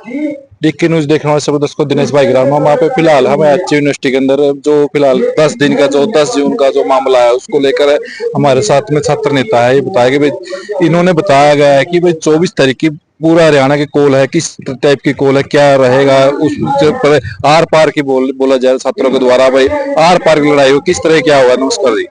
DK news देखने वाले सभी दर्शकों को दिनेश भाई ग्राम वहाँ पे फिलहाल हमें एचयू यूनिवर्सिटी के अंदर जो फिलहाल 10 दिन का जो 10 जून का जो मामला है उसको लेकर हमारे साथ में छात्र नेता है। ये बताया कि भाई इन्होंने बताया गया है कि भाई 24 तारीख की पूरा हरियाणा की कॉल है, किस टाइप की कॉल है, क्या रहेगा उस पर आर पार की बोला जाए छात्रों के द्वारा, भाई आर पार की लड़ाई हो किस तरह क्या हुआ। नमस्कार जी।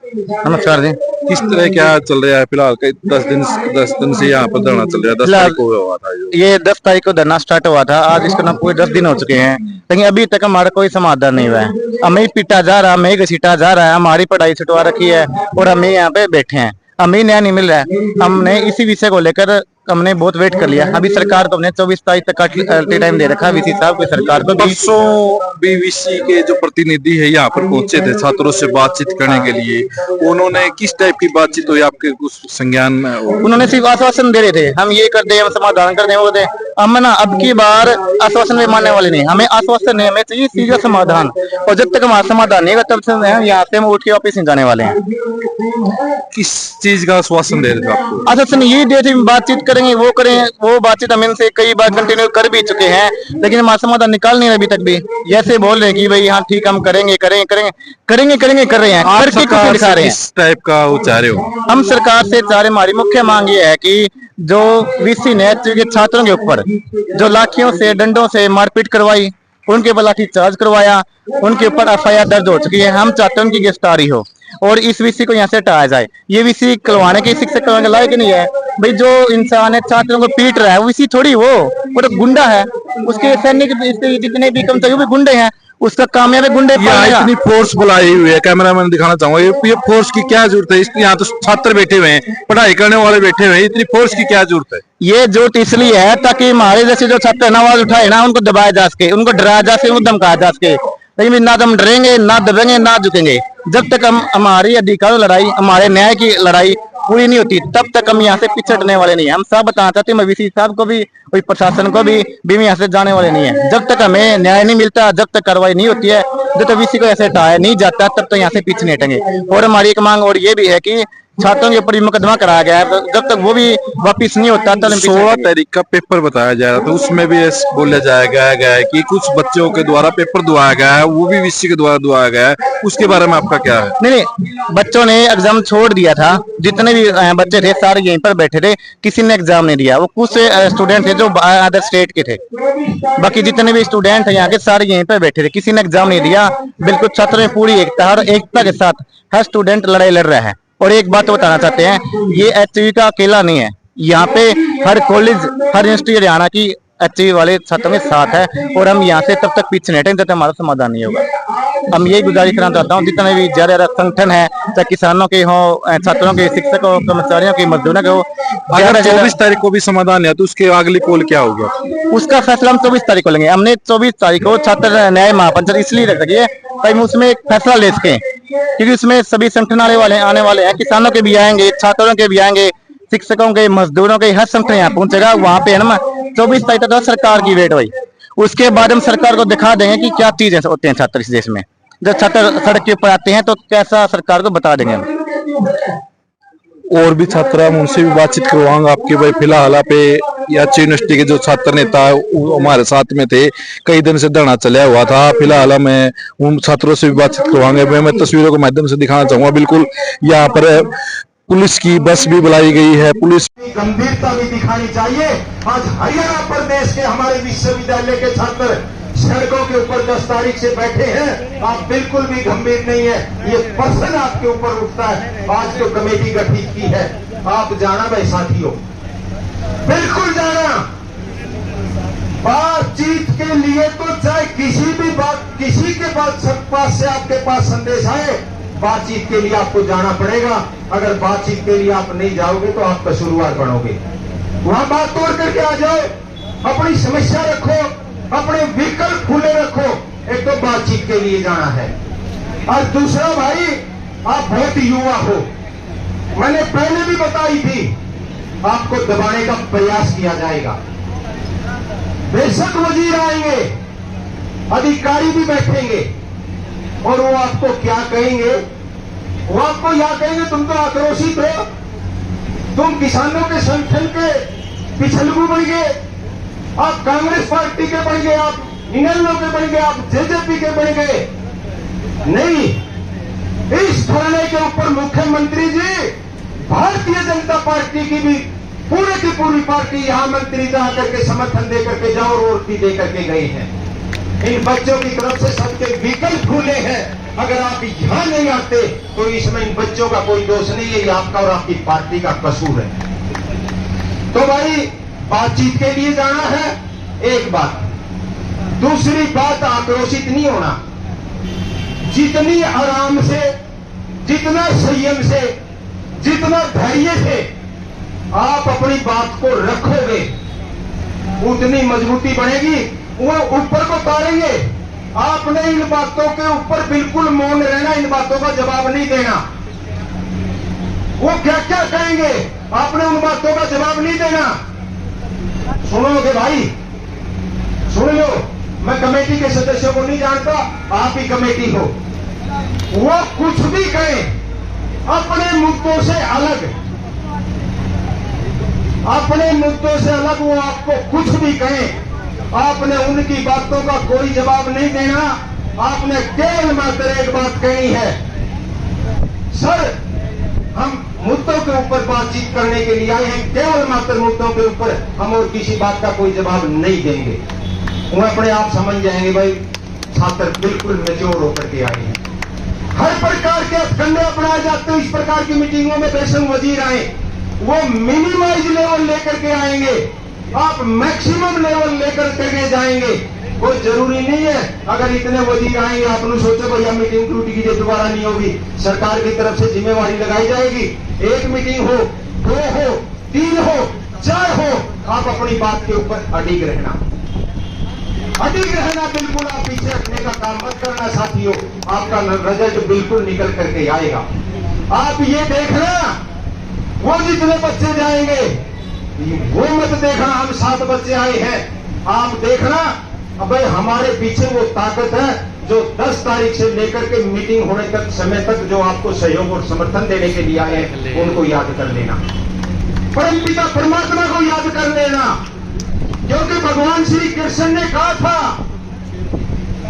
नमस्कार जी। किस तरह क्या चल रहा है फिलहाल? 10 दिन से यहाँ पर धरना चल रहा है। 10 तारीख को हुआ था ये 10 तारीख को धरना स्टार्ट हुआ था। आज इसका ना पूरे 10 दिन हो चुके हैं, लेकिन अभी तक हमारा कोई समाधान नहीं हुआ है। हमें ही पीटा जा रहा है, हमें ही घसीटा जा रहा है, हमारी पढ़ाई छुटवा रखी है और हम यहाँ पे बैठे हैं, हमें न्याय नहीं मिल रहा है। हमने इसी विषय को लेकर हमने बहुत वेट कर लिया। अभी सरकार को हमने 24 तारीख तक का टाइम दे रखा है। वीसी साहब की सरकार को परसों बीवीसी के जो प्रतिनिधि है यहाँ पर पहुंचे थे छात्रों से बातचीत करने के लिए, उन्होंने किस टाइप की बातचीत हुई आपके कुछ संज्ञान में? उन्होंने सिर्फ आश्वासन दे रहे थे, हम ये कर दे, हम समाधान कर दे, वो दे। हम ना अब की बार आश्वासन में मानने वाले नहीं, हमें आश्वासन नहीं, हमें चाहिए सीधा समाधान। और जब तक हमारा समाधान नहीं होगा तब से यहाँ से हम उठ के वापिस नहीं जाने वाले हैं। किस चीज का आश्वासन दे रहे थे आपको? आश्वासन ये दे थे बातचीत करेंगे, वो करें, वो बातचीत हम इनसे कई बार कंटिन्यू कर भी चुके हैं, लेकिन हमारा समाधान निकाल नहीं रहे अभी तक भी। जैसे बोल रहे हैं कि भाई हाँ ठीक हम करेंगे करेंगे करेंगे करेंगे करेंगे कर रहे हैं, करके कुछ दिखा रहे हैं। इस टाइप का वो चाह रहे हो? हम सरकार से चाह रहे, हमारी मुख्य मांग ये है कि जो वीसी ने छात्रों के ऊपर जो लाठियों से डंडों से मारपीट करवाई, उनके ऊपर लाठी चार्ज करवाया, उनके ऊपर एफआईआर दर्ज हो चुकी है। हम चाहते हैं उनकी गिरफ्तारी हो और इस वीसी को यहाँ से हटाया जाए। ये वीसी करवाने के शिक्षक करवाने के लायक नहीं है। भाई जो इंसान है छात्रों को पीट रहा है वो वीसी थोड़ी, वो तो गुंडा है। उसके सैनिक जितने भी कर्मचारी वो भी गुंडे हैं, उसका काम है गुंडे। इतनी फोर्स बुलाई हुई है, कैमरामैन दिखाना चाहूंगा, ये फोर्स की क्या जरूरत है? यहाँ तो छात्र बैठे हुए हैं, पढ़ाई करने वाले बैठे हुए हैं, इतनी फोर्स की क्या जरूरत है? ये जरूरत इसलिए है ताकि हमारे जैसे जो छात्र आवाज उठाए ना, उनको दबाया जा सके, उनको डराया जा सके, उनको धमकाया जा सके। लेकिन ना तो हम डरेंगे, ना दबेंगे, ना झुकेंगे। जब तक हम हमारी अधिकार लड़ाई, हमारे न्याय की लड़ाई पूरी नहीं होती तब तक हम यहाँ से पिछड़ने वाले नहीं है। हम सब बताना चाहते हैं, वीसी साहब को भी और प्रशासन को भी यहाँ से जाने वाले नहीं है। जब तक हमें न्याय नहीं मिलता, जब तक कार्रवाई नहीं होती है, जब तक वीसी को ऐसे हटाया नहीं जाता, तब तक यहाँ से पीछे नहीं हटेंगे। और हमारी एक मांग और ये भी है कि छात्रों के ऊपर मुकदमा कराया गया है, जब तक वो भी वापिस नहीं होता तब 16 तारीख का पेपर बताया जा रहा था, उसमें भी बोला गया है कि कुछ बच्चों के द्वारा पेपर दुआया गया है, वो भी वीसी के द्वारा दुआया गया है। उसके बारे में आपका क्या है? नहीं, बच्चों ने एग्जाम छोड़ दिया था, जितने भी बच्चे थे सारे यहीं पर बैठे थे, किसी ने एग्जाम नहीं दिया। वो कुछ स्टूडेंट थे जो अदर स्टेट के थे, बाकी जितने भी स्टूडेंट है यहाँ के सारे यहीं पर बैठे थे, किसी ने एग्जाम नहीं दिया। बिल्कुल छात्रों में पूरी एकता के साथ हर स्टूडेंट लड़ाई लड़ रहा है। और एक बात तो बताना चाहते हैं, ये एचयू का अकेला नहीं है, यहाँ पे हर कॉलेज, हर यूनिवर्सिटी हरियाणा की एचयू वाले छात्रों के साथ है। और हम यहाँ से तब तक पीछे नहीं हटेंगे जब तक हमारा समाधान नहीं होगा। हम यही गुजारिश करना चाहता हूँ, जितने भी ज्यादा संगठन है, चाहे किसानों के हो, छात्रों के, शिक्षकों, कर्मचारियों के, मजदूरों के हो। अगर 24 तारीख को भी समाधान है तो उसके अगली कॉल क्या होगा? उसका फैसला हम 24 तारीख को लेंगे। हमने 24 तारीख को छात्र न्याय महापंचायत इसलिए रख सकी है ताकि उसमें एक फैसला ले सके, क्योंकि उसमें सभी संगठन आने वाले हैं, किसानों के भी आएंगे, छात्रों के भी आएंगे, शिक्षकों के, मजदूरों के, हर संगठन यहाँ पहुंचेगा। वहां पे है ना 24 तारीख तक सरकार की वेट हुई, उसके बाद हम सरकार को दिखा देंगे कि क्या चीजें होते हैं छात्र इस देश में। जब छात्र सड़क के ऊपर आते हैं तो कैसा सरकार को बता देंगे हम। और भी छात्र हम उनसे भी बातचीत करवाऊंगा आपके। भाई फिलहाल पे यूनिवर्सिटी के जो छात्र नेता है वो हमारे साथ में थे, कई दिन से धरना चला हुआ था। फिलहाल मैं उन छात्रों से भी बातचीत करवाऊंगा। मैं तस्वीरों के माध्यम से दिखाना चाहूंगा, बिल्कुल यहाँ पर पुलिस की बस भी बुलाई गई है। पुलिस गंभीरता भी दिखानी चाहिए। आज हरियाणा प्रदेश के हमारे विश्वविद्यालय के छात्र सड़कों के ऊपर 10 तारीख से बैठे हैं, आप बिल्कुल भी गंभीर नहीं है। ये पर्सन आपके ऊपर उठता है। आज जो कमेटी गठित की है, आप जाना भाई साथियों, बिल्कुल जाना। बातचीत के लिए तो चाहे किसी के पास से आपके पास संदेश आए, बातचीत के लिए आपको जाना पड़ेगा। अगर बातचीत के लिए आप नहीं जाओगे तो आप कसूरवार बनोगे। वहां बात तोड़ करके आ जाओ, अपनी समस्या रखो, अपने विकल्प खुले रखो। एक तो बातचीत के लिए जाना है, और दूसरा भाई आप बहुत युवा हो, मैंने पहले भी बताई थी, आपको दबाने का प्रयास किया जाएगा। बेशक वजीर आएंगे, अधिकारी भी बैठेंगे, और वो आपको क्या कहेंगे? वो आपको यह कहेंगे तुम तो आक्रोशित हो, तुम किसानों के संगठन के पिछलगू बन गए, आप कांग्रेस पार्टी के बन गए, आप इनेलो के बन गए, आप जेजेपी के बन गए। नहीं, इस धरने के ऊपर मुख्यमंत्री जी भारतीय जनता पार्टी की भी पूरे की पूरी पार्टी यहां मंत्री जाकर के समर्थन दे करके जाओ और भी दे करके गए हैं। इन बच्चों की तरफ से सबके विकल्प खुले हैं। अगर आप यहां नहीं आते तो इसमें इन बच्चों का कोई दोष नहीं है, ये आपका और आपकी पार्टी का कसूर है। तो भाई बातचीत के लिए जाना है, एक बात। दूसरी बात, आक्रोशित नहीं होना। जितनी आराम से, जितना संयम से, जितना धैर्य से आप अपनी बात को रखोगे उतनी मजबूती बनेगी। वो ऊपर को तारेंगे, आपने इन बातों के ऊपर बिल्कुल मौन रहना, इन बातों का जवाब नहीं देना। वो क्या क्या कहेंगे, आपने उन बातों का जवाब नहीं देना। सुनोगे भाई, सुन लो। मैं कमेटी के सदस्यों को नहीं जानता, आप ही कमेटी हो। वो कुछ भी कहें, अपने मुद्दों से अलग, अपने मुद्दों से अलग वो आपको कुछ भी कहें, आपने उनकी बातों का कोई जवाब नहीं देना। आपने केवल मात्र एक बात कहनी है, सर हम मुद्दों के ऊपर बातचीत करने के लिए आए हैं, केवल मात्र मुद्दों के ऊपर, हम और किसी बात का कोई जवाब नहीं देंगे। वो अपने आप समझ जाएंगे भाई छात्र बिल्कुल मेच्योर होकर के आए हैं। हर प्रकार के हथकंडे अपनाए जाते हैं इस प्रकार की मीटिंगों में। बेशक वजीर आए, वो मिनिमाइज लेवल लेकर के आएंगे, आप मैक्सिमम लेवल लेकर के जाएंगे। कोई जरूरी नहीं है अगर इतने वजीर आएंगे आप सोचो भैया मीटिंग टूट गई जो दोबारा नहीं होगी। सरकार की तरफ से जिम्मेवारी लगाई जाएगी। एक मीटिंग हो, 2 हो, 3 हो, 4 हो, आप अपनी बात के ऊपर अडिग रहना, अडिग रहना। बिल्कुल आप पीछे हटने का काम मत करना साथियों, आपका रिजल्ट बिल्कुल निकल करके आएगा। आप ये देखना, वो जितने बच्चे जाएंगे वो मत देखना हम 7 बच्चे आए हैं। आप देखना भाई हमारे पीछे वो ताकत है जो 10 तारीख से लेकर के मीटिंग होने तक समय तक जो आपको सहयोग और समर्थन देने के लिए आए हैं, उनको याद कर लेना। परमपिता परमात्मा को याद कर लेना, क्योंकि भगवान श्री कृष्ण ने कहा था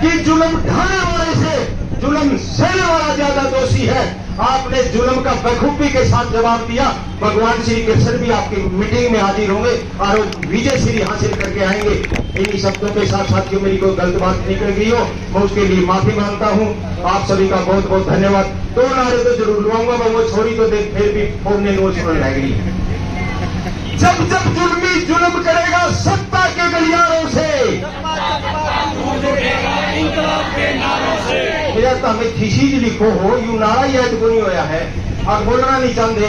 कि जुल्म ढाने वाले से जुल्म सहने वाला ज्यादा दोषी है। आपने जुल्म का बखूबी के साथ जवाब दिया। भगवान श्री कृष्ण भी आपकी मीटिंग में हाजिर होंगे और विजय श्री हासिल करके आएंगे। इन्हीं शब्दों के साथ साथियों मेरी कोई गलत बात निकल गई हो मैं उसके लिए माफी मांगता हूं। आप सभी का बहुत बहुत धन्यवाद। 2 नारे तो जरूर लुआऊंगा, वो छोड़ी तो देख फिर भी फोड़ने नोच सुनने लगेगी। जब जब जुल्मी जुल्म करेगा सत्ता के गलियारों से, मेरा तो हमें खिसीज लिखो हो, यू नारा याद को नहीं होया है और बोलना नहीं चाहते।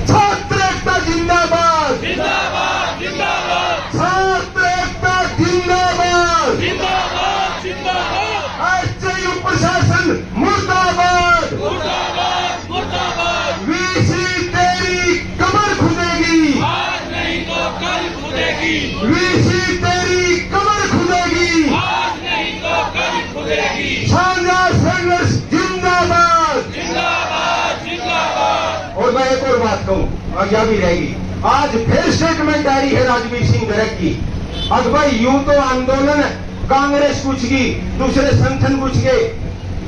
छात्र एकता जिंदाबाद, जिंदाबाद जिंदाबाद छात्र एकता जिंदाबाद, जिंदाबाद जिंदाबाद एसटीयू प्रशासन मुर्दाबाद, मुर्दाबाद मुर्दाबाद। वीसी तेरी कमर खुदेगी, आज नहीं तो कल खुदेगी, वीसी तेरी कमर खुदेगी, आज नहीं तो कल खुदेगी। साझा संघर्ष जिंदाबाद, जिंदाबाद जिंदाबाद। और मैं एक और बात कहूं और यह भी रहेगी, आज फिर स्टेटमेंट आ रही है राजवीर सिंह गर्ग की। अब भाई यूं तो आंदोलन कांग्रेस कुछ की, दूसरे संगठन कुछ के।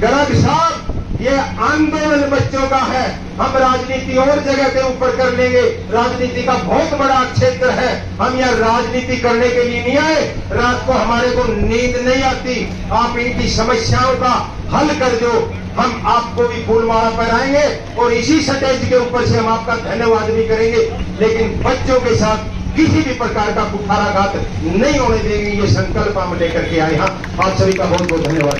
गर्ग साहब ये आंदोलन बच्चों का है, हम राजनीति और जगह के ऊपर कर लेंगे। राजनीति का बहुत बड़ा क्षेत्र है, हम यहाँ राजनीति करने के लिए नहीं आए। रात को हमारे को नींद नहीं आती, आप इनकी समस्याओं का हल कर दो, हम आपको भी फूलमाला पहनाएंगे और इसी स्टेज के ऊपर से हम आपका धन्यवाद भी करेंगे। लेकिन बच्चों के साथ किसी भी प्रकार का कुठाराघात नहीं होने देंगे, ये संकल्प हम लेकर के आए हैं। आप सभी का बहुत बहुत धन्यवाद।